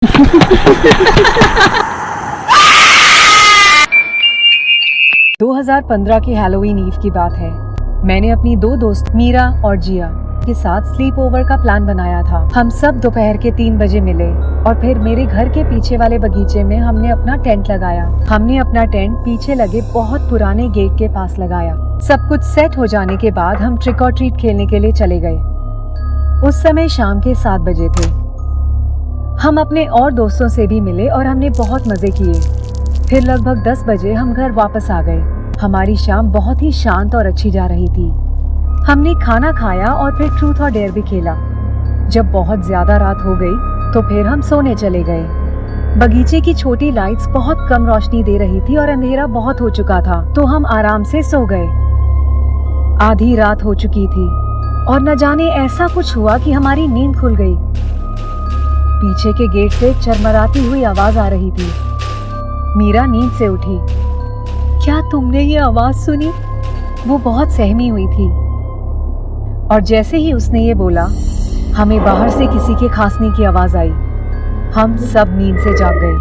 2015 की Halloween ewe की बात है। मैंने अपनी दो दोस्त मीरा और जिया के साथ स्लीप ओवर का प्लान बनाया था। हम सब दोपहर के 3 बजे मिले और फिर मेरे घर के पीछे वाले बगीचे में हमने अपना टेंट लगाया। हमने अपना टेंट पीछे लगे बहुत पुराने गेट के पास लगाया। सब कुछ सेट हो जाने के बाद हम ट्रिक और ट्रीट खेलने के लिए चले गए। उस समय शाम के 7 बजे थे। हम अपने और दोस्तों से भी मिले और हमने बहुत मजे किए। फिर लगभग 10 बजे हम घर वापस आ गए। हमारी शाम बहुत ही शांत और अच्छी जा रही थी। हमने खाना खाया और फिर ट्रूथ और डेयर भी खेला। जब बहुत ज्यादा रात हो गई तो फिर हम सोने चले गए। बगीचे की छोटी लाइट्स बहुत कम रोशनी दे रही थी और अंधेरा बहुत हो चुका था, तो हम आराम से सो गए। आधी रात हो चुकी थी और न जाने ऐसा कुछ हुआ कि हमारी नींद खुल गई। पीछे के गेट से चरमराती हुई आवाज आ रही थी। मीरा नींद से उठी। क्या तुमने ये आवाज सुनी? वो बहुत सहमी हुई थी और जैसे ही उसने ये बोला, हमें बाहर से किसी के खांसने की आवाज आई। हम सब नींद से जाग गए।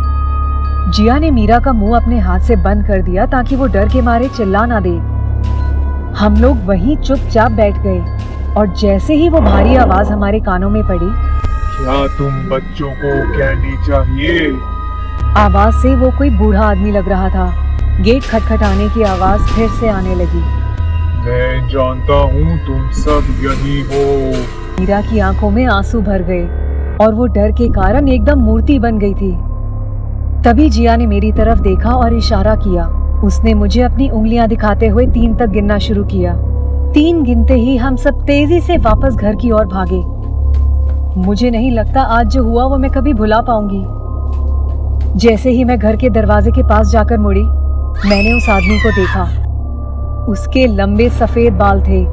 जिया ने मीरा का मुंह अपने हाथ से बंद कर दिया ताकि वो डर के मारे चिल्ला ना दे। हम लोग वहीं चुपचाप बैठ गए और जैसे ही वो भारी आवाज हमारे कानों में पड़ी, क्या तुम बच्चों को कैंडी चाहिए? आवाज से वो कोई बूढ़ा आदमी लग रहा था। गेट खटखटाने की आवाज फिर से आने लगी। मैं जानता हूँ तुम सब यही हो। मीरा की आंखों में आंसू भर गए और वो डर के कारण एकदम मूर्ति बन गई थी। तभी जिया ने मेरी तरफ देखा और इशारा किया। उसने मुझे अपनी उंगलियां दिखाते हुए 3 तक गिनना शुरू किया। 3 गिनते ही हम सब तेजी से वापस घर की ओर भागे। मुझे नहीं लगता आज जो हुआ वो मैं कभी भुला पाऊंगी। जैसे ही मैं घर के दरवाजे के पास जाकर मुड़ी, मैंने उस आदमी को देखा। उसके लंबे सफेद बाल थे,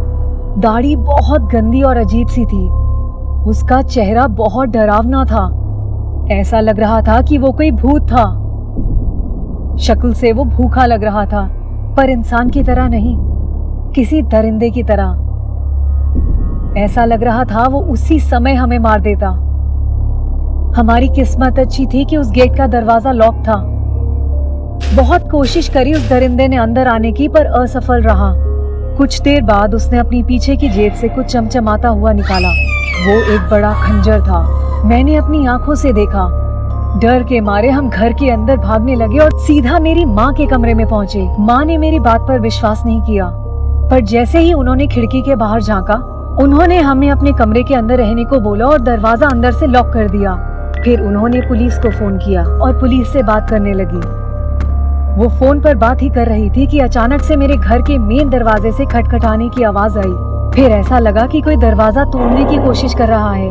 दाढ़ी बहुत गंदी और अजीब सी थी। उसका चेहरा बहुत डरावना था। ऐसा लग रहा था कि वो कोई भूत था। शक्ल से वो भूखा लग रहा था, पर इंसान की तरह नहीं, किसी दरिंदे की तरह। ऐसा लग रहा था वो उसी समय हमें मार देता। हमारी किस्मत अच्छी थी कि उस गेट का दरवाजा लॉक था। बहुत कोशिश करी उस दरिंदे ने अंदर आने की, पर असफल रहा। कुछ देर बाद उसने अपनी पीछे की जेब से कुछ चमचमाता हुआ निकाला। वो एक बड़ा खंजर था। मैंने अपनी आंखों से देखा। डर के मारे हम घर के अंदर भागने लगे और सीधा मेरी माँ के कमरे में पहुंचे। माँ ने मेरी बात पर विश्वास नहीं किया, पर जैसे ही उन्होंने खिड़की के बाहर झांका, उन्होंने हमें अपने कमरे के अंदर रहने को बोला और दरवाजा अंदर से लॉक कर दिया। फिर उन्होंने पुलिस को फोन किया और पुलिस से बात करने लगी। वो फोन पर बात ही कर रही थी कि अचानक से मेरे घर के मेन दरवाजे से खटखटाने की आवाज आई। फिर ऐसा लगा कि कोई दरवाजा तोड़ने की कोशिश कर रहा है।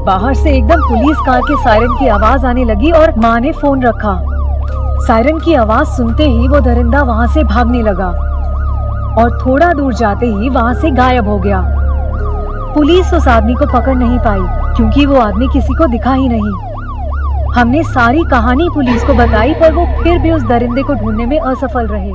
बाहर से एकदम पुलिस कार के सायरन की आवाज आने लगी और माँ ने फोन रखा। सायरन की आवाज सुनते ही वो दरिंदा वहाँ से भागने लगा और थोड़ा दूर जाते ही वहाँ से गायब हो गया। पुलिस उस आदमी को पकड़ नहीं पाई क्योंकि वो आदमी किसी को दिखा ही नहीं। हमने सारी कहानी पुलिस को बताई, पर वो फिर भी उस दरिंदे को ढूंढने में असफल रहे।